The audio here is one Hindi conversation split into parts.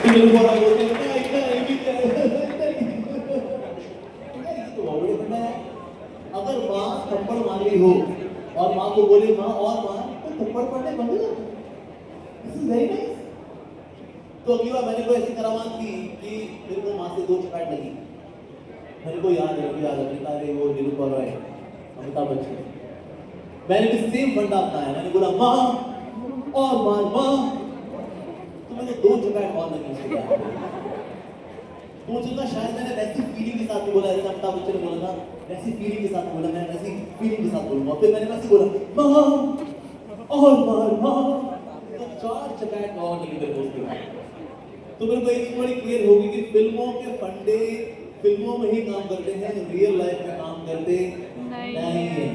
फिल्म वाला बोलते हैं ना इतना एवी तो बड़े बड़ा है। अगर माँ थप्पड़ मार रही हो और माँ को बोले माँ और माँ तो थप्पड़ पड़ने बंद हो जाता। This is very nice. तो अगली बार मैंने कोई ऐसी करामात की कि मेरे को माँ से 2 चपेट लगी। मेरे को याद है अरे वो निरूपा रॉय, अमिताभ बच्चन, मैंने भी सेम फंडा अपनाया। मैंने बोला माँ और माँ तो मैंने 2 चपेट और लगी उसके बाद। तो चलना शायद मैंने वैसी फीलिंग के साथ बोला जैसे अमिताभ बच्चन ने बोला था, वैसी फीलिंग के साथ बोला, मैं वैसी फीलिंग के साथ बोलूंगा। फिर मैंने वैसे बोला माँ और माँ तो 4 चपेट और लगी मेरे को उसके बाद। तो मेरे को एक चीज बड़ी क्लियर होगी कि फिल्मों के फंडे फिल्मों में ही काम करते हैं, रियल लाइफ में काम करते नहीं है।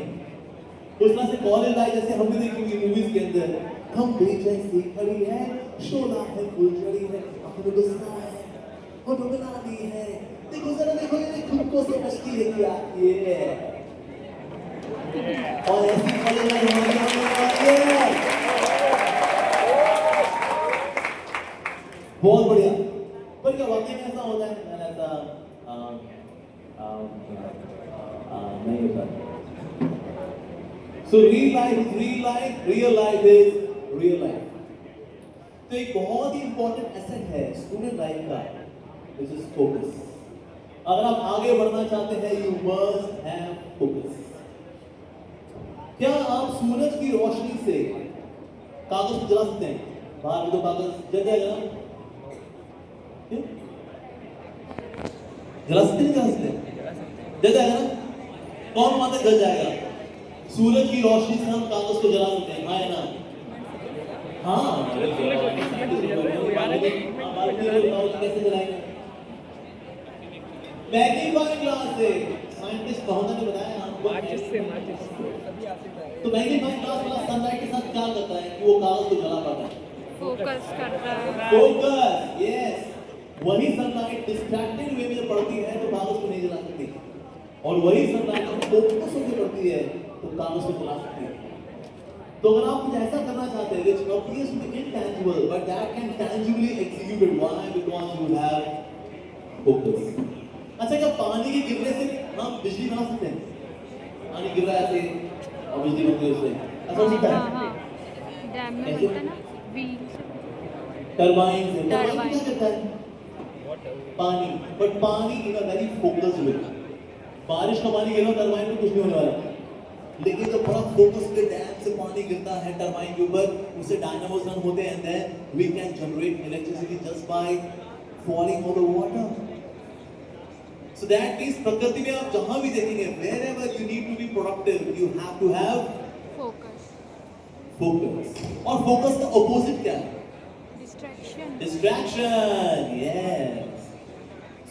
उस तरह से कॉलेज लाइफ जैसे हम भी देखी हुई मूवीज के अंदर, हम बेचैसी खड़ी है, शोला है, फुलझड़ी है, अपने गुस्सा है, होठों में नाली है, देखो जरा देखो ये खुद को समझती है क्या ये, और ऐसी कॉलेज लाइफ हमारी है। बहुत बढ़िया। पर क्या वाकई में ऐसा होता है? मैंने ऐसा नहीं होता। So real life is real life, real life is real life. तो एक बहुत ही इंपॉर्टेंट एसेट है स्टूडेंट लाइफ का, which is focus. अगर आप आगे बढ़ना चाहते हैं, you must have focus. क्या आप सूरज की रोशनी से कागज को जला सकते हैं? बाहर में तो कागज जल जाएगा ना? जला सकते हैं? जल जाएगा ना? कौन मानता है जल जाएगा? सूरज की रोशनी से हम कागज को जला सकते हैं, हाँ ना? हाँ, कैसे जलाएंगे? मैग्नीफाइंग ग्लास से, साइंटिस्ट बहुत ने बताया आपको। तो मैग्नीफाइंग ग्लास वाला सनलाइट के साथ क्या करता है कि वो कागज को जला पाता है? फोकस करता है। Focus, yes. वही सनलाइट डिस्ट्रैक्टेड वे में पड़ती है तो कागज को नहीं जला सकती, और वही सनलाइट जब फोकस होकर पड़ती है तो कागज को जला सकती है। तो अगर आप कुछ ऐसा करना चाहते हैं which appears to be intangible but that can tangibly executed, why? Because you have focus. अच्छा, क्या पानी के गिरने से हम बिजली बना सकते हैं? पानी गिर रहा है ऐसे और बिजली बनती है उससे, ऐसा हो सकता है? डैम में बनता है ना, व्हील से, टरबाइन से। टरबाइन क्या करता है? पानी, बट पानी इन अ वेरी फोकस्ड वे। बारिश का पानी गिरा टरबाइन में कुछ नहीं होने वाला, लेकिन जब बड़ा फोकस के डैम से पानी गिरता है टरबाइन के ऊपर, उससे डायनामोस रन होते हैं, then we can generate electricity just by falling on the water. So that means प्रकृति में आप जहां भी देखेंगे, wherever you need to be productive, you have to have focus. Focus. और फोकस का ऑपोजिट क्या है? Distraction, yes.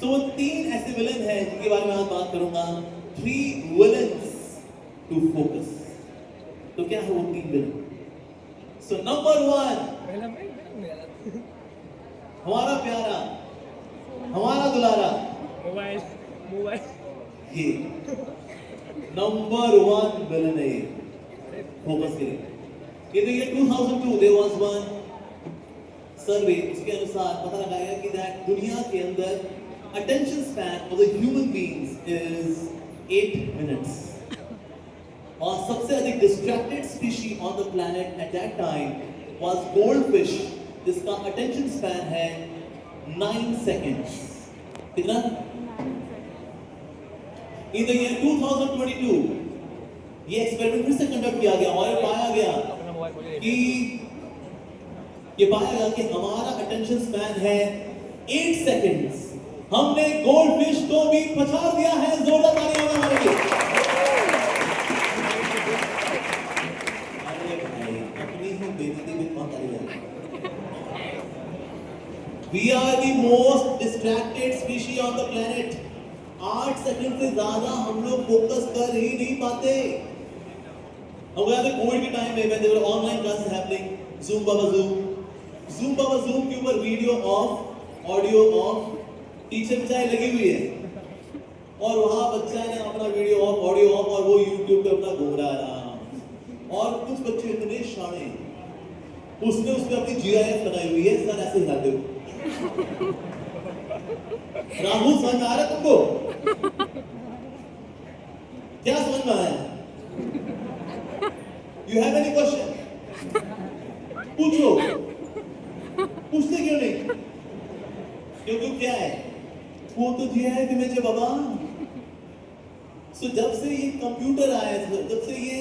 तो वो 3 ऐसे विलन हैं जिनके बारे में आज बात करूंगा, 3 विलन्स टू फोकस। तो क्या है वो 3 विलन? सो नंबर 1, हमारा प्यारा, हमारा दुलारा मोबाइल। ये नंबर 1 विलन है फोकस के लिए। In the year 2002 there was one सर्वे, उसके अनुसार पता लगाया कि दुनिया के अंदर attention span of the human beings is 8 minutes, और सबसे अधिक distracted species on the planet eight that time was goldfish, जिसका अटेंशन स्पैन है 9 सेकंड्स। कितना? इन द ईयर 2022 ये एक्सपेरिमेंट फिर से कंडक्ट किया गया और पाया गया कि हमारा अटेंशन स्पैन है 8 सेकंड्स। हमने गोल्डफिश को भी पछाड़ दिया है। जोरदार तालियां हमारे लिए। अरे भाई, अपनी ही बेइज्जती में कौन तालियां? We are the most distracted species on the planet. 8 second से ज्यादा हम लोग फोकस कर ही नहीं पाते। अब याद है कोविड के टाइम में when there were online classes happening, Zoom Baba Zoom के ऊपर video of, audio of, teacher चाहे लगी हुई है और वहां बच्चा ने अपना वीडियो ऑफ, ऑडियो ऑफ, और वो YouTube पे अपना घूम रहा है। और कुछ बच्चे इतने शाणे, उसने अपनी GIF बनाई हुई है, सर ऐसे हिलाते हुए राहुल समझ में आ रहा है तुमको? क्या समझ में आया? You have any question? पूछो। पूछते क्यों नहीं? क्योंकि क्या है? वो तो दिया है कि मुझे बाबा। So जब से ये कंप्यूटर आया, जब से ये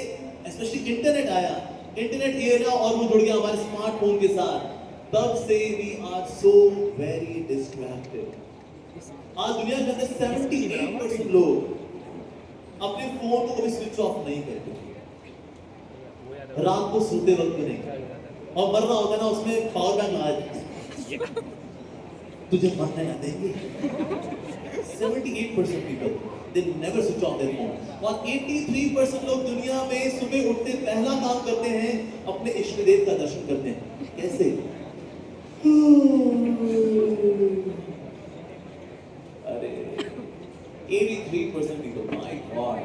स्पेशली इंटरनेट आया, इंटरनेट एरा और वो जुड़ गया हमारे स्मार्टफोन के साथ, तब से we are so very distracted. आज दुनिया के अंदर 78% लोग अपने फोन को कभी स्विच ऑफ नहीं करते, रात को सोते वक्त भी नहीं, और मरना होता है ना उसमें पावर बैंक लगा तुझे मरने ना देंगे। 78% people they never switch off their phone, और 83% लोग दुनिया में सुबह उठते पहला काम करते हैं अपने इष्ट देव का दर्शन करते हैं। कैसे? अरे 83% people, my God.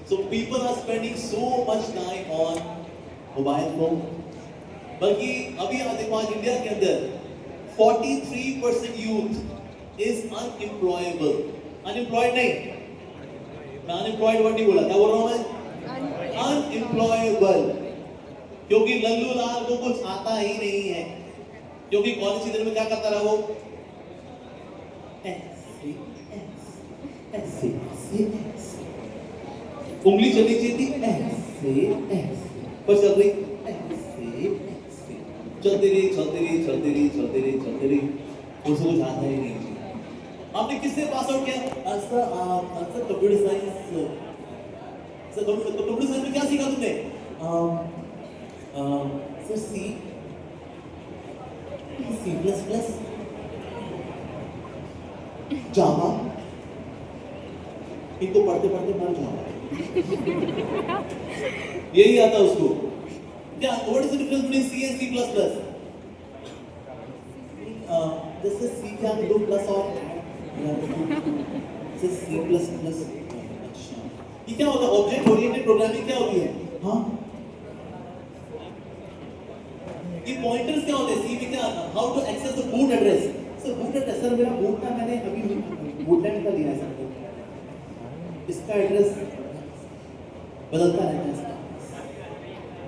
So people are spending so much time on mobile phone. बल्कि अभी देखो आज इंडिया के अंदर 43% यूथ इज अनएम्प्लॉयबल। अनएम्प्लॉयड नहीं, मैं अनएम्प्लॉयड वर्ड नहीं बोला, क्या बोल रहा हूं मैं? अनएम्प्लॉयबल। क्योंकि लल्लू लाल को कुछ आता ही नहीं है, क्योंकि कॉलेज के दिन में क्या करता रहा वो? उंगली चलनी चाहिए थी ऐसे, पर चल रही चलते रही, उसको कुछ आता ही नहीं। आपने किससे पास आउट किया? Sir computer science. Sir computer science में क्या सीखा तुमने? सर C++, जावा। इनको पढ़ते मर जाओ। यही आता उसको। क्या? What is the difference between C and C++? जैसे C क्या दो प्लस और जैसे C++। अच्छा, ये क्या होता है? ऑब्जेक्ट ओरिएंटेड प्रोग्रामिंग क्या होती है? हाँ, ये पॉइंटर्स क्या होते हैं? C में क्या आता है? How to access the boot address? Sir boot address, sir मेरा बूट का मैंने अभी बूटलैंड का लिया है सर, इसका एड्रेस बदलता रहता है।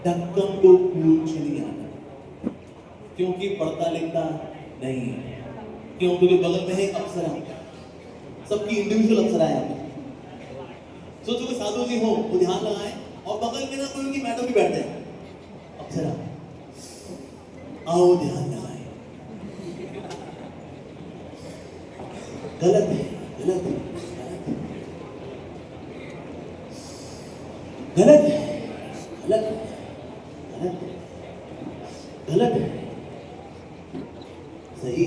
ढक्कन को कुछ नहीं आता, क्योंकि पढ़ता लिखता नहीं है। क्यों? क्योंकि बगल में है अप्सरा, सबकी इंडिविजुअल अप्सरा है। सोचो कि साधु जी हो, वो ध्यान लगाए, और बगल में ना कोई उनकी मैडम भी बैठते हैं, अप्सरा आओ ध्यान लगाए। गलत है, गलत है, गलत है, गलत है, गलत है, गलत है, सही।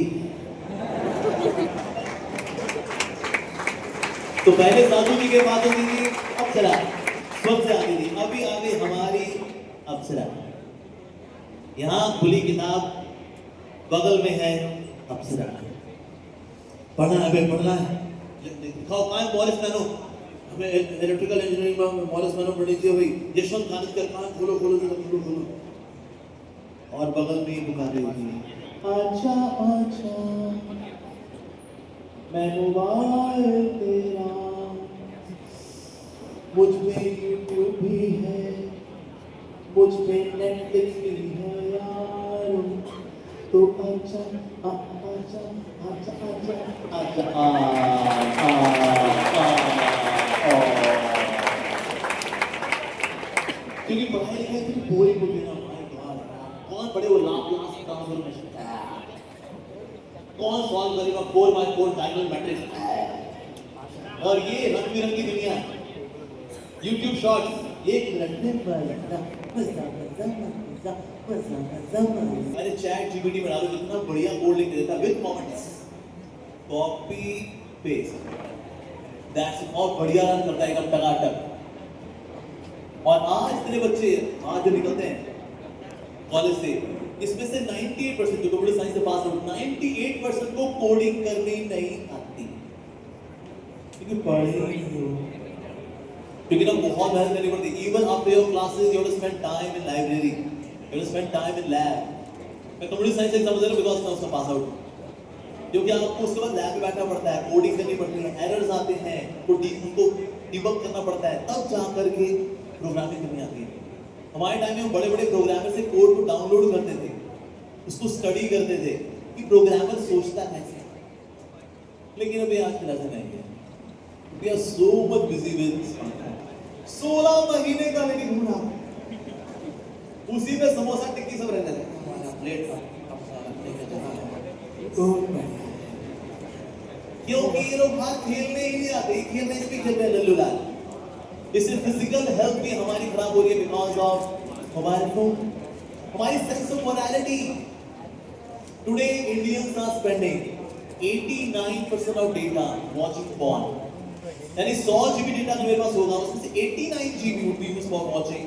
तो पहले साधु जी के बाद होती थी अप्सरा, सबसे आगे थी, अभी आगे हमारी अप्सरा। यहां खुली किताब, बगल में है अप्सरा। पढ़ना है, पढ़ना है, दिखाओ कहाँ है मॉरिस मैनो? हमें इलेक्ट्रिकल इंजीनियरिंग में मॉरिस मैनो पढ़नी चाहिए भाई। यशवंत खानिशकर, कहाँ? खोलो खोलो खोलो खोलो। और बगल में ही पुकारे होती है, आजा आजा मैं मोबाइल तेरा, मुझ पे यूट्यूब भी है, मुझ पे नेटफ्लिक्स भी है यार, तो आजा आजा आजा आजा आजा। क्योंकि पढ़ाई लिखाई तो बोरिंग हो गई ना। कौन पढ़े वो लाप्लास ट्रांसफॉर्मेशन? कौन सॉल्व करेगा 4x4 डायगोनल मैट्रिक्स? और ये रंग बिरंगी दुनिया, YouTube शॉर्ट्स, 1 मिनट में अरे चैट जीपीटी में डालो, कितना बढ़िया कोड लिख देता with comments, copy paste, that's और बढ़िया रन करता है एकदम टकाटक। और आज इतने बच्चे आज जो निकलते हैं कॉलेज से, इसमें से 98% जो कंप्यूटर साइंस से पास आउट, 98% को कोडिंग करनी नहीं आती, क्योंकि पढ़े नहीं हो, क्योंकि ना बहुत मेहनत करनी पड़ती। Even after your classes you have to spend time in library, you have to spend time in lab. मैं कंप्यूटर साइंस से समझ रहा हूं बिकॉज़ मैं उसका पास आउट, क्योंकि आपको उसके बाद लैब में बैठना पड़ता है, कोडिंग करनी पड़ती है, एरर्स आते हैं, उनको डिबग करना पड़ता है, तब जा करके प्रोग्रामिंग करनी आती है। हमारे टाइम में हम बड़े बड़े प्रोग्रामर से कोड को डाउनलोड करते थे, उसको स्टडी करते थे कि प्रोग्रामर सोचता कैसे। लेकिन अभी आज के ऐसा नहीं है। We are so much busy with 16 महीने का लेकिन घूमना, उसी में समोसा टिक्की सब रहने लगे प्लेट पर। क्योंकि ये लोग बाहर खेलने ही नहीं आते, खेलने इस पे खेल रहे हैं लल्लू लाल। इससे फिजिकल हेल्थ भी हमारी खराब हो रही है बिकॉज ऑफ मोबाइल फोन, हमारी sense of morality. Today Indians are spending 89% of data watching porn, यानी 100 GB डेटा जो मेरे पास होगा उसमें से 89 GB would be used for watching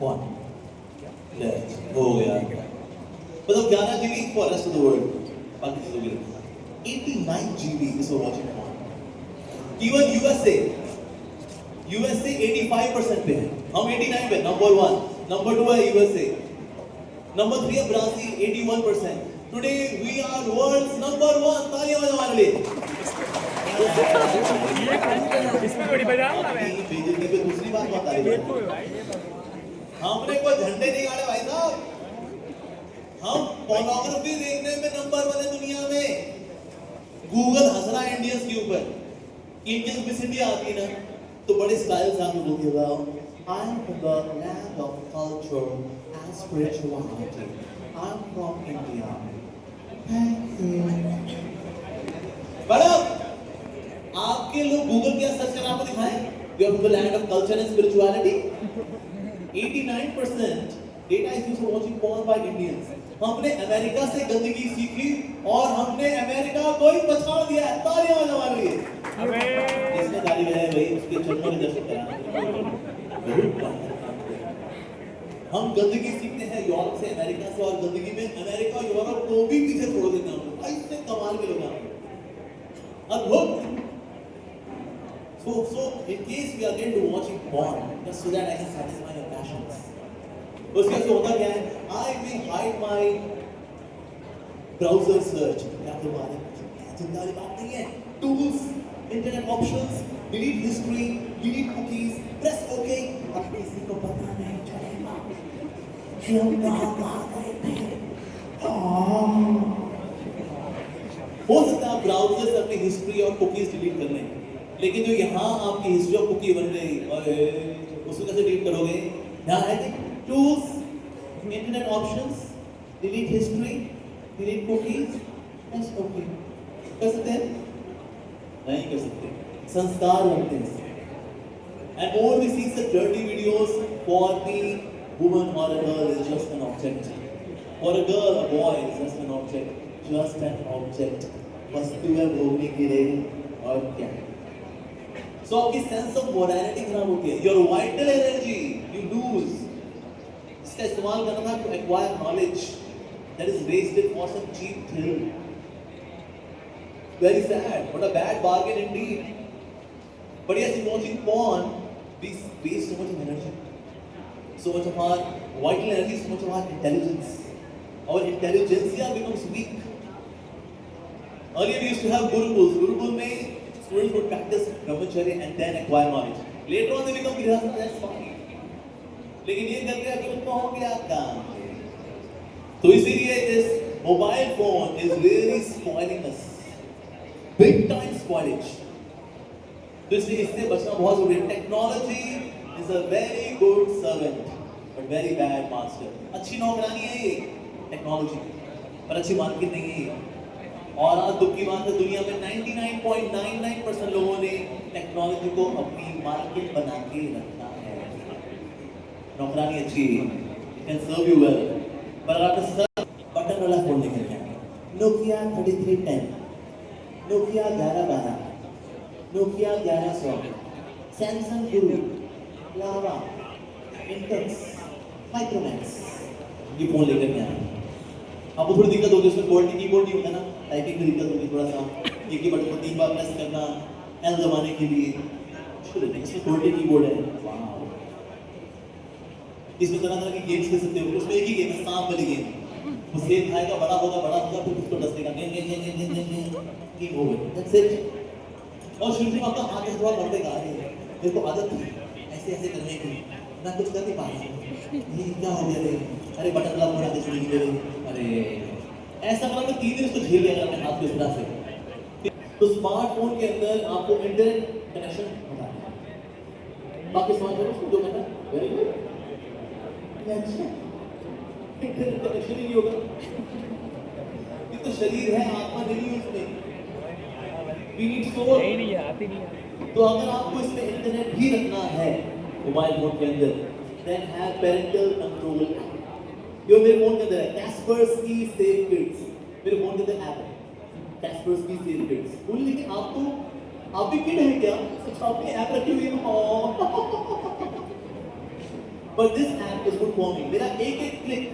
porn। हो गया, मतलब 11 GB for rest of the world, बाकी चीजों के लिए 89 GB is for watching porn। Even USA 85% पे है, हम 89 पे, नंबर 1, नंबर 2 है USA, नंबर 3 है Brazil 81%। Today we are world's number 1। तालियां बजाओ हमारे लिए। इसमें बड़ी बजा बीजेपी पे दूसरी बात बता रही है, हमने कोई झंडे नहीं गाड़े भाई साहब, हम पोर्नोग्राफी देखने में नंबर 1 है दुनिया में। गूगल हंस रहा है इंडियंस के ऊपर, इंडियंस मिस इंडिया आती है ना तो बड़े स्टाइल से आप लोग बोलते हो I am from the land of culture and spirituality, I am from India. Thank you madam, आपके लोग गूगल क्या सर्च कर आपको दिखाएं, you are from the land of culture and spirituality. 89% data is used for watching porn by Indians. हमने अमेरिका से गंदगी सीखी और हमने अमेरिका को ही पछाड़ दिया है। तालियां बजाओ हमारे लिए। अबे इसने गाली बजाई भाई, उसके चरणों में दर्शन करा। हम गंदगी सीखते हैं यूरोप से, अमेरिका से, और गंदगी में अमेरिका और यूरोप को भी पीछे छोड़ देते हैं। भाई इतने कमाल के लोग हैं। अद्भुत। So in case we are going to watching porn, just so that I can satisfy your passions. उसके बाद होता क्या है? I will hide my browser search। क्या तो बात है? चिंता वाली बात नहीं है। Tools, internet options, delete history, delete cookies, press OK। अब किसी को पता नहीं चलेगा कि हम कहाँ गए थे। हो सकता है आप ब्राउजर से अपनी हिस्ट्री और कुकीज डिलीट कर लें, लेकिन जो यहाँ आपकी हिस्ट्री ऑफ कुकी बन गई और उसको कैसे डिलीट करोगे? यहाँ है कि tools, internet options, delete history, delete cookies, बस ओके। कर सकते हैं? नहीं कर सकते, संस्कार बनते हैं। And more we see such dirty videos, for the woman or a girl is just an object, for a girl a boy is just an object, just an object। वस्तु है भोगने के लिए और क्या? So आपकी सेंस ऑफ मोरालिटी खराब होती है, your vital energy you lose. इसका इस्तेमाल करना था to acquire knowledge, that is wasted for some cheap thing. Very sad, what a bad bargain indeed. But yes, in watching porn, we waste so much of energy, so much of our vital energy, so much of our intelligence. Our intelligentsia becomes weak. Earlier we used to have gurukuls. Gurukul mein students would practice brahmacharya and then acquire knowledge. Later on they become grihastha, that's fine. लेकिन ये करते हैं कि उनको हो गया काम। तो इसीलिए this mobile phone is really spoiling us, big time spoilage। तो इसलिए इससे बचना बहुत जरूरी है। Technology is a very good servant but very bad master. अच्छी नौकरानी है ये टेक्नोलॉजी, पर अच्छी मार्केट नहीं है ये। और आज दुख की बात है, दुनिया में 99.99% लोगों ने टेक्नोलॉजी को अपनी मार्केट बना के रखा है। नौकरानी अच्छी है, कैन सर्व यू वेल, पर अगर आपने सर बटन वाला फोन लेकर के नोकिया 3310, नोकिया 1112, नोकिया 1100, सैमसंग गुरु, लावा, इंटेक्स, माइक्रोमैक्स, ये फोन लेकर के आए। आपको थोड़ी दिक्कत होगी, उसमें क्वालिटी कीबोर्ड नहीं होता ना, टाइपिंग में दिक्कत होगी थोड़ा सा, एक ही बटन को 3 बार प्रेस करना एल दबाने के लिए। इसमें क्वालिटी कीबोर्ड है, वाह। इसमें तरह तरह की गेम्स खेल सकते हो। उसमें एक ही गेम है, सांप वाली गेम। वो सेब खाएगा, बड़ा होगा, फिर उसको डसेगा, गेम ओवर, दैट्स इट। और शुरू में आपका हाथ थोड़ा बढ़ेगा, मेरे को आदत थी ऐसे ऐसे करने की, मैं कुछ कर नहीं पा रहा, ये क्या हो गया रे, अरे बटन दबा पूरा देख लीजिए मेरे, अरे ऐसा करा मैं 3 दिन इसको झेल लिया अपने हाथ को इस तरह से। तो स्मार्टफोन के अंदर आपको इंटरनेट कनेक्शन होता है, बाकी स्मार्टफोन उसको जो करना वेरी गुड, अच्छा इंटरनेट कनेक्शन ही नहीं होगा, ये तो शरीर है, आत्मा नहीं है उसमें, वी नीड सोल। नहीं आती नहीं। तो अगर आपको इसमें इंटरनेट भी रखना है मोबाइल फोन के अंदर, देन हैव पेरेंटल कंट्रोल। जो मेरे फोन के अंदर है कैस्पर्सकी सेव किड्स, मेरे फोन के अंदर ऐप है कैस्पर्सकी सेव किड्स। बोल लेकिन आप भी किड है क्या? अच्छा आपने ऐप रखी हुई है, but this app is good for me. मेरा एक क्लिक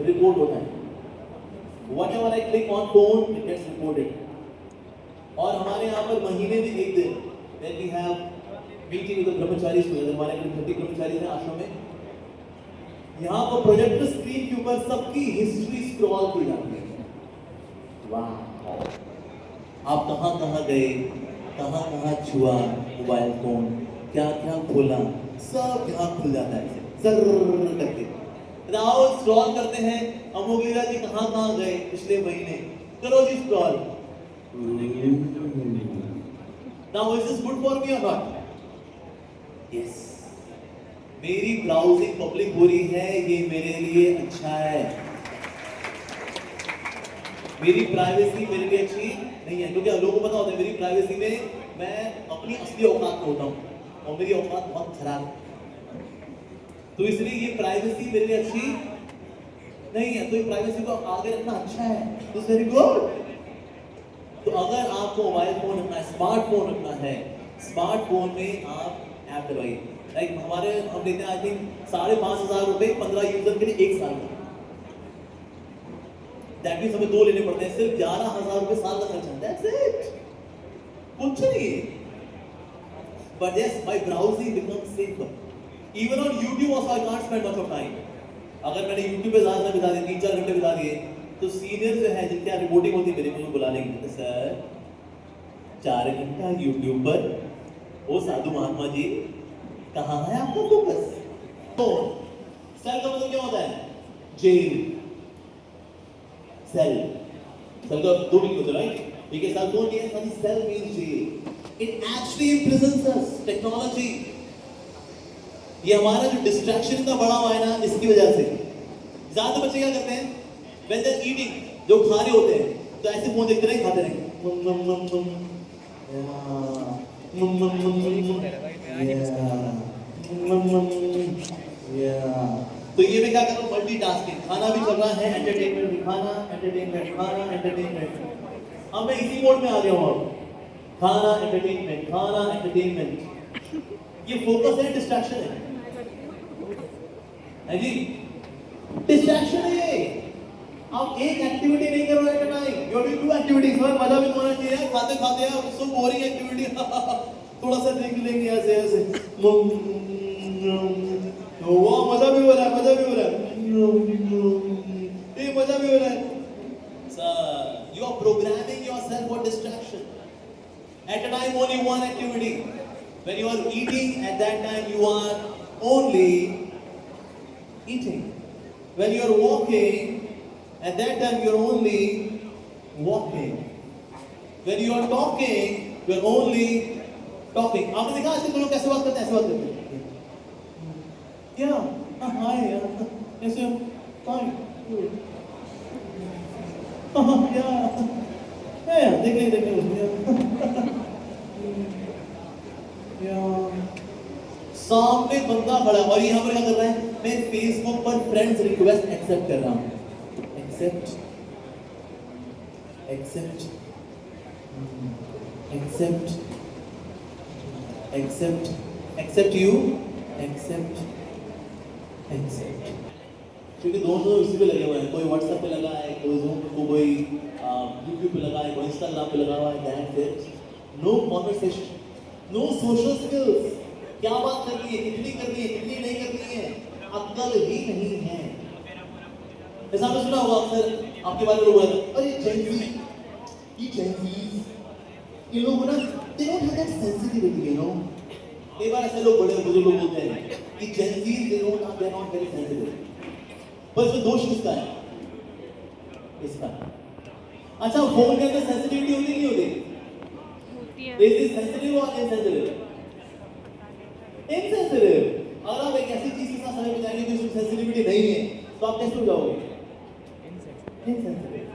रिपोर्ट होता है, whatever I click on phone it gets reported. और हमारे यहाँ पर महीने में एक दिन when we have meeting with the Brahmachari students, हमारे 30 ब्रह्मचारी हैं आश्रम में, यहाँ पर प्रोजेक्टर स्क्रीन के ऊपर सबकी हिस्ट्री स्क्रॉल की जाती है। वाह, आप कहाँ कहाँ गए, कहाँ कहाँ छुआ मोबाइल फोन, क्या क्या खोला, सब यहाँ खुल जाता है जर्र करके। राव स्क्रॉल करते हैं, अमोगलीला जी कहाँ कहाँ गए पिछले महीने, करो जी scroll. Now is this good for me or not? Yes. मेरी ब्राउजिंग पब्लिक हो रही है, ये मेरे लिए अच्छा है। मेरी प्राइवेसी मेरे लिए अच्छी नहीं है, क्योंकि लोगों को पता होता है मेरी प्राइवेसी में मैं अपनी असली औकात में होता हूँ और मेरी औकात बहुत खराब है। तो इसलिए ये प्राइवेसी मेरे लिए अच्छी नहीं है, तो ये प्राइवेसी को आगे रखना अच्छा है, तो वेरी गुड। तो अगर आपको मोबाइल फोन रखना है, स्मार्टफोन रखना है, स्मार्टफोन में आप ऐप करवाइए। लाइक हमारे हम लेते हैं आई थिंक 5,500 रुपए 15 यूजर के लिए 1 साल का। दैट मींस हमें 2 लेने पड़ते हैं, सिर्फ 11,000 रुपए साल का खर्चा, दैट्स इट, कुछ नहीं। But yes, my browsing becomes safer. Even on YouTube also I can't spend much of time. अगर मैंने YouTube पे ज्यादा बिता दिए, 3-4 घंटे बिता दिए, तो सीनियर जो है जिनकी रिपोर्टिंग होती है मेरे को बुला लेंगे, सर 4 घंटा YouTube पर, ओ साधु महात्मा जी कहाँ है आपका फोकस? तो सेल का मतलब क्या होता है? जेल। सेल का 2 मीनिंग होता है, राइट? ठीक है, सेल फोन नहीं है, cell means jail. It actually imprisons us. Technology, ये हमारा जो डिस्ट्रैक्शन का बड़ा हुआ है ना, इसकी वजह से ज्यादा बच्चे क्या करते हैं, when they're eating, जो खा रहे होते हैं तो ऐसे फोन देखते रहे, खाते रहे, तो ये मैं क्या कर रहा हूँ, मल्टीटास्किंग, खाना भी चल रहा है, एंटरटेनमेंट भी, खाना एंटरटेनमेंट, खाना एंटरटेनमेंट। अब मैं इसी मोड में आ गया हूँ, खाना एंटरटेनमेंट, खाना एंटरटेनमेंट। ये फोकस है, डिस्ट्रैक्शन है जी, डिस्ट्रैक्शन है। आप एक एक्टिविटी नहीं कर रहे हैं, you have to do activities. Sir मजा भी होना चाहिए, खाते खाते आप सो बोरिंग एक्टिविटी थोड़ा सा ड्रिंक लेंगे ऐसे ऐसे, तो वो मजा भी हो रहा है, मजा भी हो रहा है, ये मजा भी हो रहा है। Sir you are programming yourself for distraction. At a time only one activity. When you are eating, at that time you are only eating. When you are walking, at that time you are only walking. When you are talking, you are only talking. आपने देखा आजकल लोग कैसे बात करते हैं, ऐसे बात करते हैं, क्या हाय यार, ऐसे फाइन, या देख सामने बंदा खड़ा है और यहाँ पर क्या कर रहा है, मैं फेसबुक पर फ्रेंड्स रिक्वेस्ट एक्सेप्ट कर रहा हूँ, accept accept accept accept accept you accept accept, क्योंकि दोनों इसी पे लगे हुए हैं, कोई व्हाट्सएप पे लगा है, कोई जूम को, कोई यूट्यूब पे लगा है, कोई इंस्टाग्राम पे लगा हुआ है, that's it, no conversation, no social skills. क्या बात करनी है, कितनी करनी है, कितनी नहीं करनी है, अक्ल ही नहीं है। ऐसा आपने सुना होगा अक्सर, आपके बारे में लोग बोलते हैं, अरे जेन ज़ी, ये जेन ज़ी, इन लोगों ना they don't have that sensitivity, you know. कई बार ऐसे लोग बड़े बुजुर्ग लोग बोलते हैं कि Gen Z they're not very sensitive. पर इसमें दोष किसका है? इसका। अच्छा फोन के अंदर सेंसिटिविटी होती नहीं होती? होती है। Is it sensitive or insensitive? Insensitive. अगर आप एक ऐसी चीज के साथ समय बिताएंगे जो उसमें सेंसिटिविटी नहीं है, तो आप कैसे हो जाओगे? Insensitive.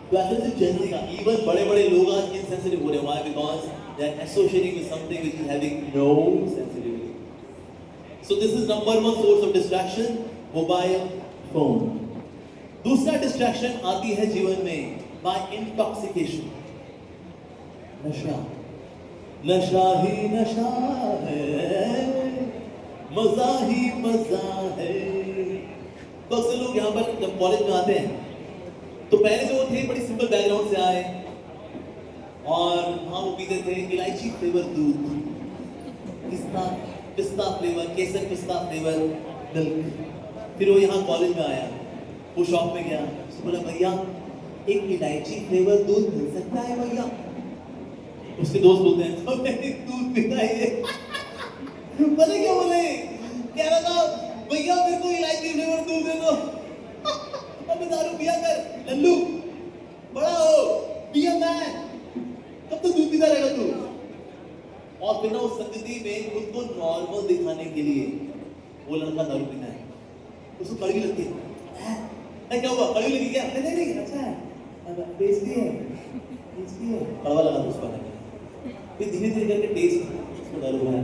तो ऐसे से Gen Z का even बड़े-बड़े लोग आज insensitive हो रहे हैं, why? Because they are associating with something which is having no sensitivity. So this is number one source of distraction, mobile phone. दूसरा डिस्ट्रैक्शन आती है जीवन में by intoxication. नशा, नशा ही नशा है, मजा ही मजा है. तो अक्सर लोग यहाँ पर जब कॉलेज में आते हैं तो पहले जो थे बड़ी सिंपल बैकग्राउंड से आए और वहाँ वो पीते थे इलायची फ्लेवर दूध, पिस्ता फ्लेवर, केसर पिस्ता फ्लेवर मिल्क. फिर वो यहाँ कॉलेज में आया, वो शॉप में गया, उसने बोला भैया एक इलायची फ्लेवर दूध मिल सकता है भैया? उसके दोस्त बोलते हैं तो मैंने दूध पीता है. पता क्या बोले? कह रहा था भैया मेरे को इलायची फ्लेवर दूध दे दो. अब दारू पिया कर लल्लू, बड़ा हो, पिया मैन, कब तो दूध पीता रहेगा तू? और फिर ना उस संगति में खुद को नॉर्मल दिखाने के लिए वो लड़का दारू पीता है. उसको कड़वी लगती है. क्या हुआ? कड़वी लगी क्या? नहीं अच्छा है, टेस्टी है, कड़वा लगा था उसको. फिर धीरे धीरे करके टेस्ट उसको दारू बनाया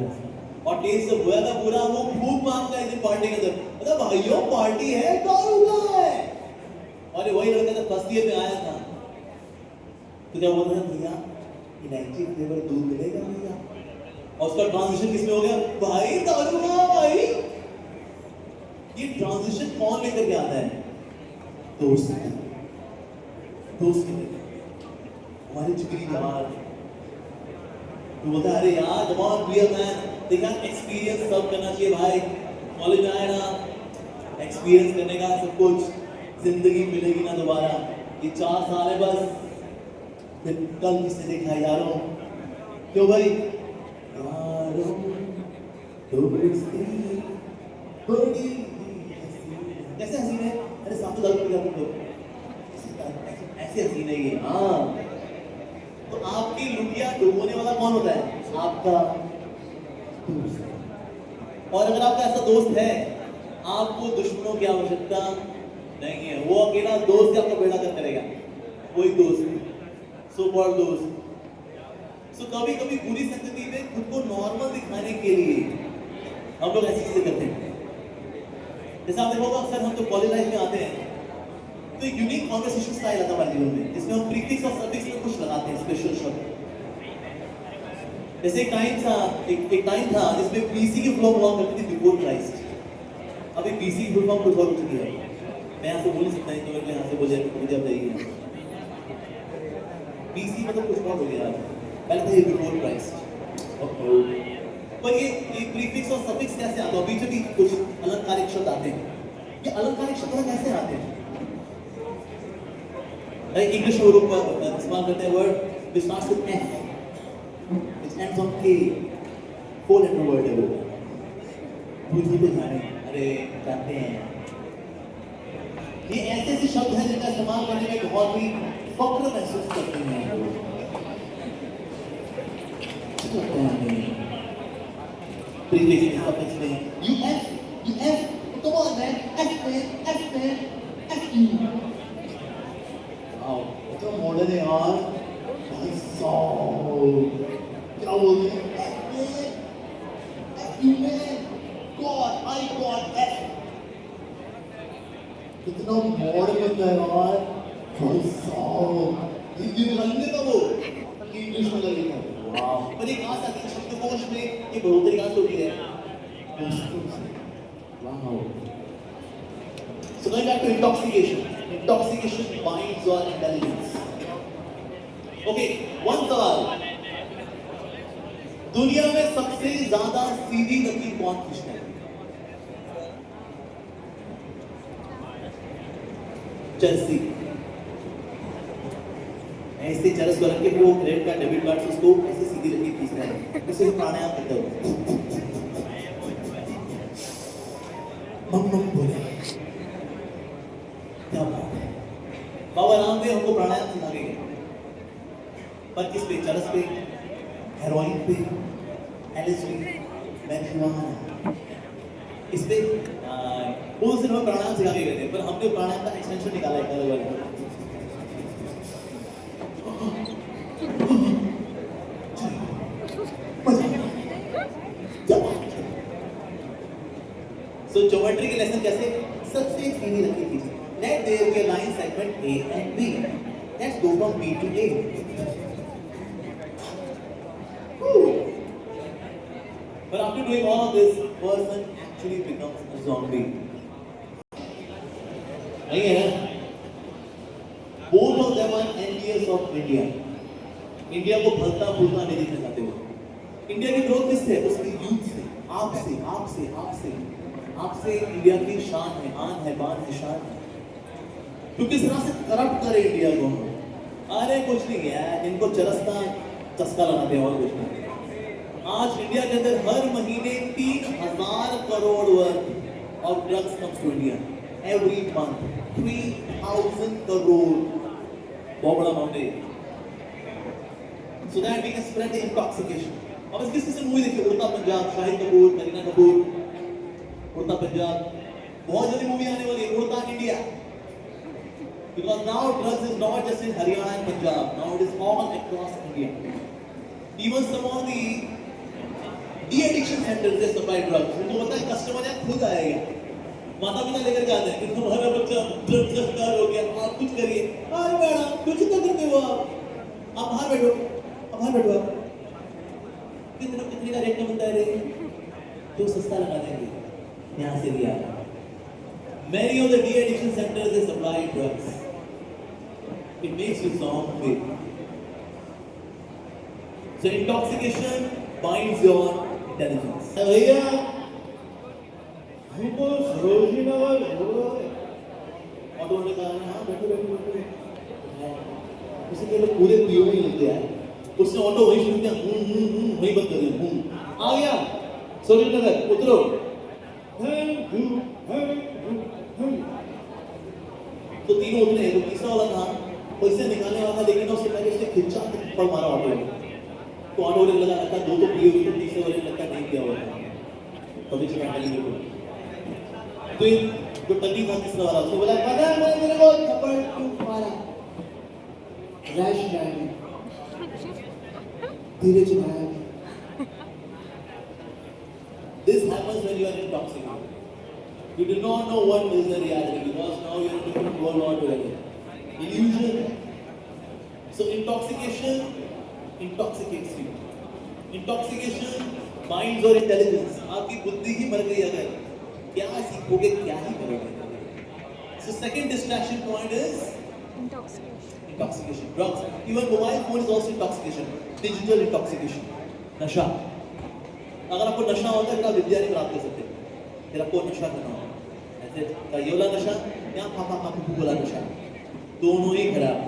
और टेस्ट जब हुआ था पूरा वो खूब मांगता है पार्टी के अंदर, मतलब भाइयों पार्टी है, दारू का है. और वही लड़का जब फर्स्ट ईयर में आया था तो क्या बोल रहा था भैया इलायची फ्लेवर दूध मिलेगा भैया? और उसका ट्रांजिशन किसमें हो गया? भाई दारू का भाई. ये ट्रांजिशन कौन लेकर के आता है? दोस्त हमारे जिगरी यार. तो बोलता है अरे यार come on be a man, देखा एक्सपीरियंस सब करना चाहिए भाई. कॉलेज में आए ना, एक्सपीरियंस करने का सब कुछ, जिंदगी मिलेगी ना दोबारा. ये 4 साल है बस, फिर कल किसने देखा यारों? क्यों भाई? यारों दोस्ती बड़ी कैसे हसीन है. अरे साथ दारू पी रहा तुम ऐसे हसीन है ये. हाँ तो आपकी लुटिया डुबोने वाला कौन होता है? आपका दोस्त. और अगर आपका ऐसा दोस्त है, आपको दुश्मनों की आवश्यकता नहीं है. वो अकेला दोस्त आपका बेड़ा कर करेगा, वही दोस्त, सो कॉल्ड दोस्त. सो कभी कभी बुरी संगति में खुद को नॉर्मल दिखाने के लिए हम लोग ऐसी चीजें करते हैं. जैसे आप देखोगे अक्सर हम तो कॉलेज लाइफ में आते हैं तो एक यूनिक कॉन्वर्सेशन स्टाइल आता है हमारे जीवन में, जिसमें हम प्रीफिक्स और सफिक्स में कुछ लगाते हैं स्पेशल शब्द. जैसे एक टाइम था जिसमें पीसी की फुल फॉर्म हुआ करती थी बिफोर क्राइस्ट. अभी पीसी की फुल फॉर्म कुछ और हो चुकी है. मैं यहाँ से बोल सकता हूँ तो मैं यहाँ से बोले मुझे अब नहीं. पीसी मतलब कुछ और हो गया. पहले था ये बिफोर क्राइस्ट. पर ये प्रीफिक्स और सफिक्स कैसे आते हैं? बीच में कुछ अलंकारिक शब्द आते हैं. ये अलंकारिक शब्द कैसे आते हैं? इंग्लिश में लोग इस्तेमाल करते हैं word which starts with F, which ends on K. 4 letter word है वो. बुद्धि को जाने, अरे जानते हैं. ये ऐसे शब्द हैं जिनका इस्तेमाल करने में बहुत ही फक्र महसूस करते हैं. प्रीफिक्स में सफिक्स में UF, come on man, F man. तो मॉडल है यार. भाई साहब क्या बोलते हैं? गॉड आई गॉड F. कितना मॉडल बनता है यार. भाई साहब हिंदी में लगने का वो इंग्लिश में लगेगा. वाह. पर ये कहाँ से आती है शब्दकोश में? ये बढ़ोतरी कहाँ से होती है? वाह. So going back to intoxication. Intoxication binds your intelligence. Okay, one सवाल. दुनिया में सबसे ज्यादा सीधी लकीर कौन खींचता है? चेल्सी. ऐसे चरस को रख के वो क्रेडिट कार्ड डेबिट कार्ड से उसको ऐसे सीधी रखी खींचना है, उसे प्राणायाम करते हो। मम मम बोले, क्या बात है। बाबा रामदेव हमको प्राणायाम सिखा के गए, पर किस पे? चरस पे, हेरोइन पे, एलएसडी, मैरिजुआना, इस पे वो सिर्फ हमें प्राणायाम सिखा के गए थे, पर हमने प्राणायाम का एक्सटेंशन निकाला है अलग अलग। So geometry के लेसन कैसे? सबसे सीधी रखी थी। Let there be a line segment A and B. Let's go from B to A. But after doing all of this, person actually becomes a zombie. नहीं है? Both of them are envious of India. India को फलता फूलता नहीं दिखना चाहते हो। इंडिया की ग्रोथ किससे? उसकी यूथ से, आपसे, आपसे, आपसे, आपसे इंडिया की शान है, आन है, बान है, शान है। तो किस तरह से करप्ट करे इंडिया को? अरे कुछ नहीं है, इनको चरसता चस्का लगाते हैं और कुछ नहीं। आज इंडिया के अंदर हर महीने 3000 crore worth of drugs comes to India every month. 3000 crore, बहुत बड़ा अमाउंट है। So that we can spread the intoxication. अब किस किस मूवी देखिए? उड़ता पंजाब, शाहिद कपूर, करीना कपूर, उड़ता पंजाब। बहुत जल्दी मूवी आने वाली है, उड़ता India. Because now drugs is not just in Haryana and Punjab, now it is all across India. Even some of the de-addiction centers they supply drugs. उनको पता है कस्टमर है खुद आएगा, माता पिता लेकर जाते हैं कि तुम्हारा बच्चा ड्रग्स का शिकार हो गया, आप कुछ करिए। अरे मैडम कुछ तो करते हो आप बाहर बैठो, बाहर बैठो। कितने का रेट में बनता है रे? जो सस्ता लगा देंगे यहाँ से लिया। Many of the de-addiction centers they supply drugs. It makes you zombie. So intoxication binds your intelligence. भैया हमको सरोजनी नगर ऑटो ने कहा हाँ बैठो बैठो बैठो। उसे के लोग पूरे पियो नहीं होते हैं, उसने ऑटो वहीं शुरू किया, वहीं बंद कर दिया। आ गया सरोजनी नगर, उतरो। तो तीनों उतरे, तो तीसरा वाला था पैसे निकालने वाला था, लेकिन उससे पहले उसने खिंचा पर मारा ऑटो में। तो ऑटो वाले लगा लगता दो तो पिए हुए, तो तीसरे वाले लगता नहीं किया हुआ था, कभी चला नहीं। तो जो टंगी था तीसरा वाला, उसने बोला पता है मेरे को थप्पड़ क्यों मारा? रैश ड्राइविंग, धीरे चलाया। This happens when you are intoxicated. You do not know what is the reality because now you are in a different world altogether. Illusion. So intoxication intoxicates you. Intoxication binds your intelligence. आपकी बुद्धि ही मर गई अगर, क्या सीखोगे क्या ही करोगे? So second distraction point is intoxication. Drugs. Even mobile phone is also intoxication. Digital intoxication. नशा. अगर आपको नशा होता है तो आप विद्या नहीं प्राप्त कर सकते। फिर आपको नशा करना होगा, ऐसे ये वाला नशा या पापा पापू वाला नशा, दोनों ही खराब।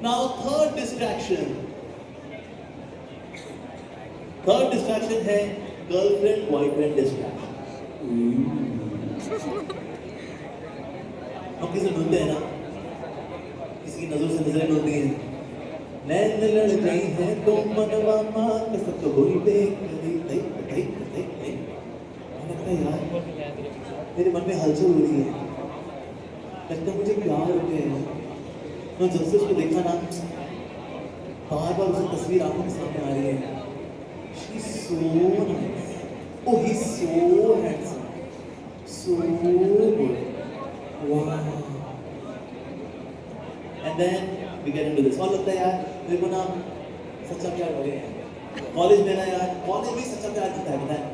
Now third distraction है गर्लफ्रेंड बॉयफ्रेंड डिस्ट्रैक्शन। हम किसी ढूंढते हैं ना, किसी की नजर से नजरें ढूंढती हैं, नैन लड़ गई है तो मनवा मांग सब तो होई देख यार मेरे मन में हलचल हो रही है, लगता मुझे प्यार हो गया है। तो जब से उसको देखा ना, बार बार उसकी तस्वीर आंखों के सामने आ रही है। She's so nice. Oh, he's so handsome. So good. Wow. And then we get into this. और लगता है यार मेरे को ना सच्चा प्यार हो गया। कॉलेज में ना यार, कॉलेज में सच्चा प्यार दिखता है, बताए?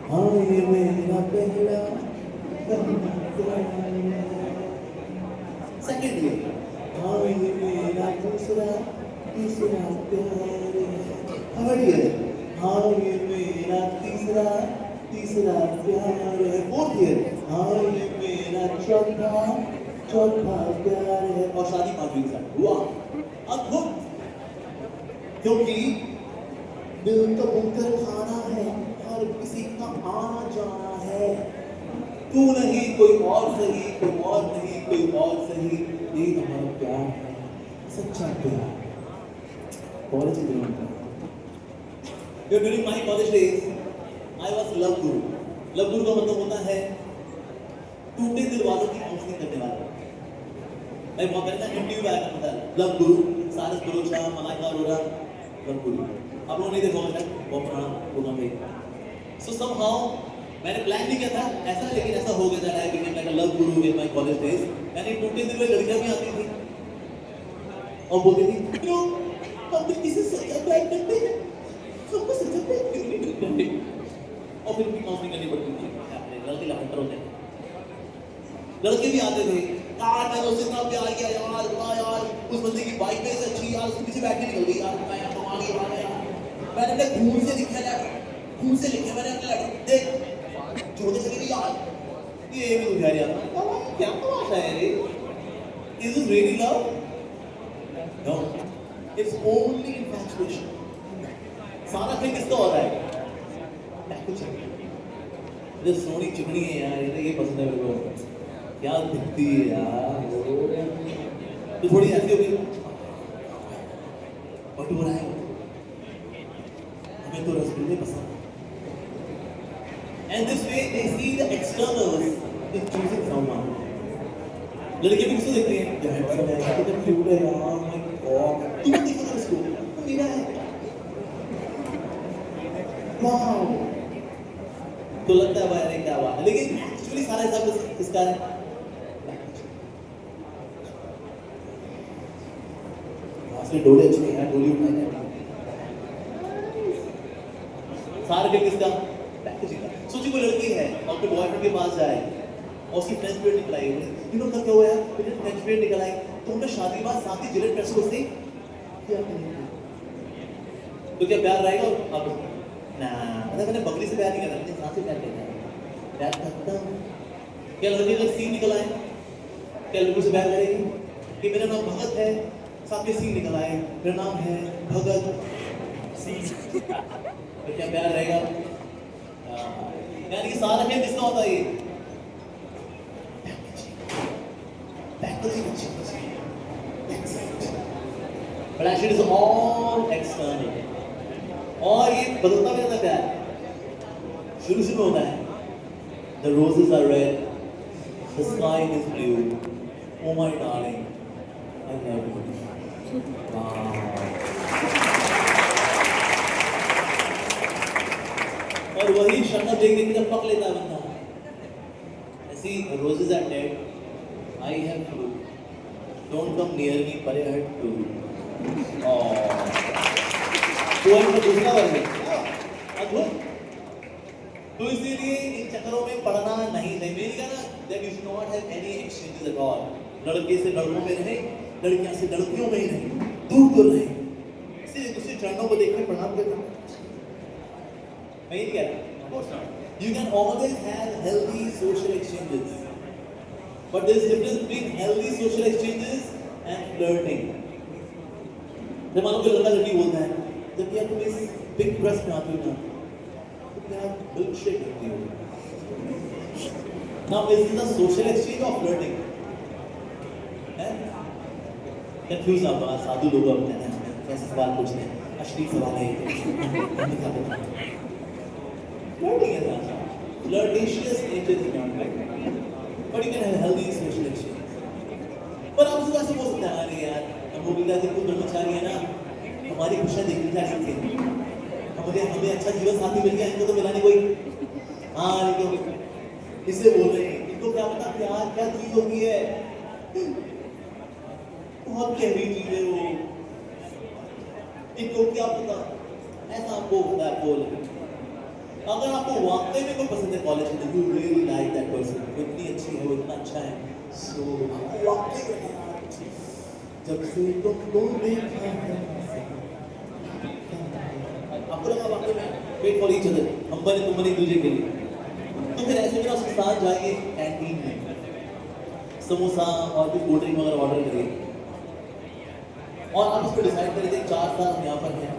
हाँ ये मेरा पहला सेकंड ईयर, हाँ ये मेरा तीसरा प्यार है। थर्ड ईयर, हाँ ये मेरा तीसरा प्यार है। फोर्थ ईयर, हाँ ये मेरा चौथा चौथा प्यार है और शादी 5वीं साल हुआ अद्भुत क्योंकि दिल का बुकर खाना है हर किसी का आना जाना है तू नहीं कोई और सही कोई और नहीं कोई और सही ये हमारा प्यार है सच्चा प्यार कॉलेज के दिनों में during my college days I was love guru का मतलब होता है टूटे दिल वालों की काउंसलिंग करने वाला मैं बहुत पहले इंटरव्यू आया था लव गुरु सारस बलोचा मलाइका अरोड़ा लव गुरु आप लोगों ने देखा होगा बहुत पुराना प्रोग्राम है सो समहाउ मैंने प्लान नहीं किया था ऐसा लेकिन ऐसा हो गया था I became like a love Guru in my college days यानी टूटे दिल में लड़कियां भी आती थी और बोलती थी नो हम तो किसी से सच्चा प्यार करते हैं हमको सच्चा प्यार क्यों नहीं करते और फिर भी काउंसलिंग करनी पड़ती थी लड़के लफंटर होते हैं लड़के भी आते थे यार मैंने उससे इतना प्यार किया यार वाह यार उस बंदे की बाइक पे से अच्छी यार उसके पीछे बैठ के निकल गई यार मैं यार कमाल की बात है यार मैंने अपने खून से लिखा है खून से लिखे मैंने अपने लेटर देख छोटे से भी यार ये भी तो यार क्या तमाशा है रे is it really love no it's only infatuation सारा खेल किसका हो रहा है कुछ ये सोनी चिकनी है यार ये पसंद है मेरे को क्या दिखती है यार तो थोड़ी ऐसी हो गई और तू रहा है हमें तो रसगुल्ले पसंद and this way they see the externals in choosing someone लड़के भी किसको देखते हैं यार हैंडसम है कितना क्यूट है यार माय गॉड तू देखो ना इसको वो मेरा है वाओ तो लगता है भाई क्या बात है लेकिन एक्चुअली सारा हिसाब किसका है डोले अच्छी है डोली उठाई सारे के किसका पैकेजिंग का सोचिए कोई लड़की है और अपने बॉयफ्रेंड के पास जाए और उसकी फ्रेंच पीरियड निकल आई तीनों का क्या हुआ यार फिर फ्रेंच पीरियड निकल आई तो उनका शादी के बाद साथ ही जिलेट पैसे उससे क्या करेंगे तो क्या प्यार रहेगा अब ना मतलब मैंने बकरी से प्यार नहीं करना मैंने सांस से प्यार करना है प्यार करता हूँ क्या लड़की का सीन निकल आए क्या लड़की से प्यार करेगी कि मेरा नाम भगत है साथ में सी निकल आए मेरा नाम है भगत सी तो क्या प्यार रहेगा यानी कि सारा खेल किसका होता है ये but actually it's all external और ये बदलता भी रहता है प्यार शुरू में होता है the roses are red the sky is blue oh my darling I love you और वही शक्ल देख देख जब पक लेता है बंदा ऐसी roses are dead I have flu don't come near me पर आई हैड टू पोएम का दूसरा वर्ग है अद्भुत तो इसीलिए इन चक्करों में पढ़ना नहीं चाहिए मेरी कहना that you should not have any exchanges at all लड़के से लड़कों में रहे लड़कियां से लड़कियों में ही रहे दूर दूर रहे सिर्फ दूसरे चरणों को देखकर प्रणाम करना नहीं क्या you can always have healthy social exchanges but there is difference between healthy social exchanges and flirting जब मान लो कोई लड़का लड़की बोलता है जब यार तुम इस बिग ब्रेस्ट में आती हो ना तो क्या मिल्कशेक करती हो now is this a social exchange or flirting confuse आप साधु लोग होते हैं कैसे सवाल पूछते हैं अश्लील सवाल है flirting is not flirtatious nature is not right but you can have healthy social exchange पर आप उसको ऐसे बोल सकते हैं अरे यार हम वो बिल्ला से कुछ करना चाह रही है ना हमारी खुशियाँ देखनी चाह सकते हैं हमें अच्छा जीवन साथी मिल गया इनको तो मिला नहीं कोई हाँ इनको इससे बोल रहे हैं इनको क्या पता प्यार क्या चीज होती है बहुत गहरी चीज है वो इनको क्या पता ऐसा आपको होता है बोल अगर आपको वाकई में कोई पसंद है कॉलेज में you really like that person वो इतनी अच्छी है वो इतना अच्छा है सो वाकई में जब से तुमको देखा है आपको लगा वाकई में वेट फॉर ईच अदर हम बने तुम बने एक दूसरे के लिए तो फिर ऐसे में ना उसके साथ जाइए कैंटीन में समोसा और कुछ कोल्ड ड्रिंक वगैरह ऑर्डर करिए और आप इसको डिसाइड करेंगे 4 साल हम यहाँ पर हैं,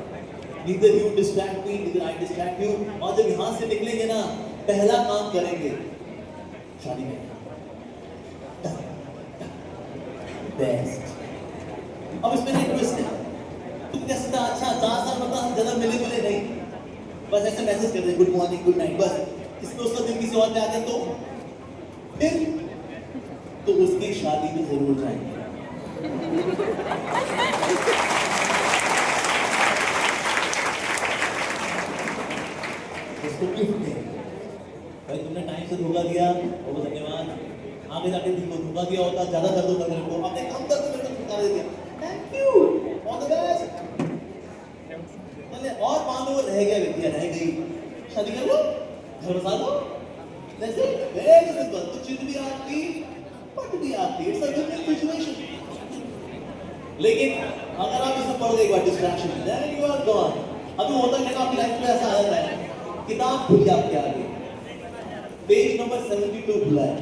neither you distract me, neither I distract you, और जब यहाँ से निकलेंगे ना पहला काम करेंगे शादी में बेस्ट। अब इसमें एक ट्विस्ट है, तुम क्या सीधा अच्छा 4 साल मतलब हम ज्यादा मिले नहीं, बस ऐसे मैसेज कर दें गुड मॉर्निंग गुड नाइट, बस इसमें उसका दिल किसी और पे आ गया तो फिर तो उसकी शादी में जरूर जाएंगे। उसको गिफ्ट दें, भाई तुमने टाइम से धोखा दिया बहुत धन्यवाद, आगे जाके तुमको धोखा दिया होता ज्यादा दर्द होता मेरे को, अपने कम दर्द मेरे को छुटकारा दे दिया, thank you all the best. और मान लो रह गया व्यक्ति रह गई, शादी कर लो घर बसा लो, that's it, very simple। तो चित भी आपकी पट भी आपकी, इट्स अ विन-विन सिचुएशन। लेकिन अगर आप इसमें पढ़ गए एक बार distraction then you are gone. अभी होता है कि आपकी लाइफ में ऐसा आ जाता है किताब खुल गई आपके आगे, पेज नंबर 72 खुला है,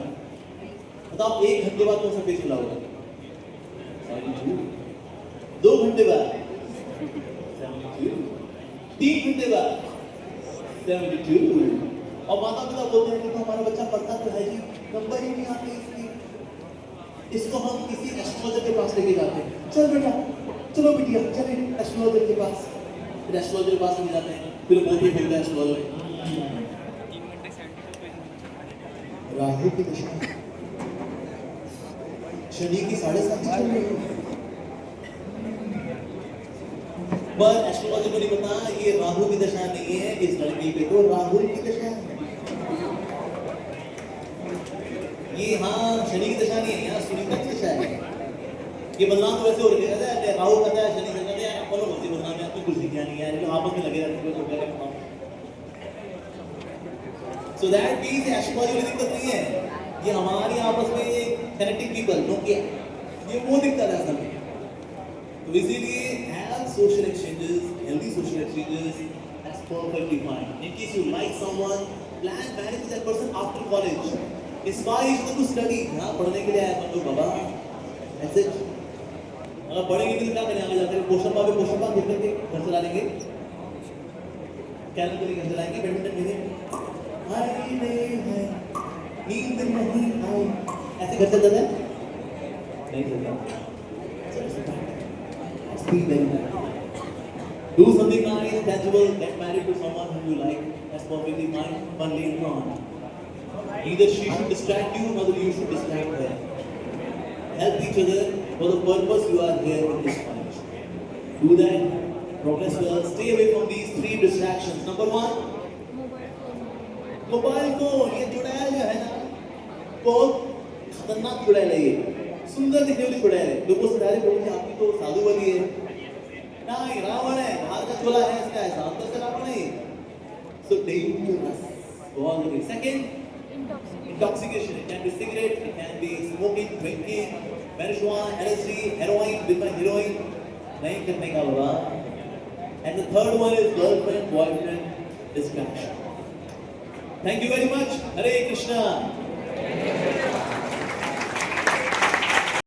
बताओ 1 घंटे बाद कौन सा पेज खुला होगा? 72। 2 घंटे बाद 72, 3 घंटे बाद 72। और माता पिता बोलते हैं कि हमारा बच्चा पढ़ता तो है जी, नंबर ही नहीं आते इसकी, इसको हम किसी एस्ट्रोलॉजर के पास लेके जाते हैं, चल बेटा चलो बिटिया चले एस्ट्रोलॉजर के पास, फिर एस्ट्रोलॉजर के पास ले जाते हैं, फिर वो भी बोलता है एस्ट्रोलॉजर राहु की दशा शनि की 7.5 चल रही है, पर एस्ट्रोलॉजर को नहीं पता ये राहु की दशा नहीं है, इस लड़की पे तो राहुल की दशा है। ये हाँ शनि की दशा नहीं है, यहाँ सुनीता की दशा है। ये बदनाम तो वैसे हो रहे हैं, राहु कहता है शनि कहता है बोलो मुझे बदनाम है, कोई कुर्सी क्या नहीं है, लोग आपस में लगे रहते हैं तो क्या बताऊं। सो दैट मींस एस्ट्रोलॉजी में दिक्कत नहीं है, ये हमारी आपस में कनेक्टिंग पीपल नो क्या ये वो दिक्कत है असल में। तो इसीलिए have social exchanges, healthy social exchanges, that's perfectly fine. In case you like someone, plan marriage with that person after college. Inspire each other to study. हाँ पढ़ने के लिए आया हम लोग बाबा, that's it. अगर पढ़ेंगे तो क्या करें आगे जाकर? पोषण पावे घर चला लेंगे, कैरम खेलेंगे घर चलाएंगे, बैडमिंटन खेलेंगे, हाय नींद नहीं आई, ऐसे घर चल जाता है? नहीं चलता। Speak very well. Do something nice, tangible, get married to someone whom you like. That's perfectly fine. But later on, neither she should distract you, nor you should distract her. Help each other for the purpose you are here in this college. Do that. Progress well. Stay away from these 3 distractions. Number 1, mobile phone. ये चुड़ैल जो है ना, बहुत खतरनाक चुड़ैल है ये। सुंदर दिखने वाली चुड़ैल है। लोगों से डायरेक्ट बोलते हैं आपकी तो साधु वाली है। नहीं, रावण है, बाहर का चोला है इसका, ऐसा अंदर से रावण है। So dangerous. Go on with it. Second, intoxication. It can be cigarette, it can be smoking, drinking, marijuana, LSD, heroin, with my heroin. नहीं करने का बाबा. And the third one is girlfriend, boyfriend distraction. Thank you very much. Hare Krishna.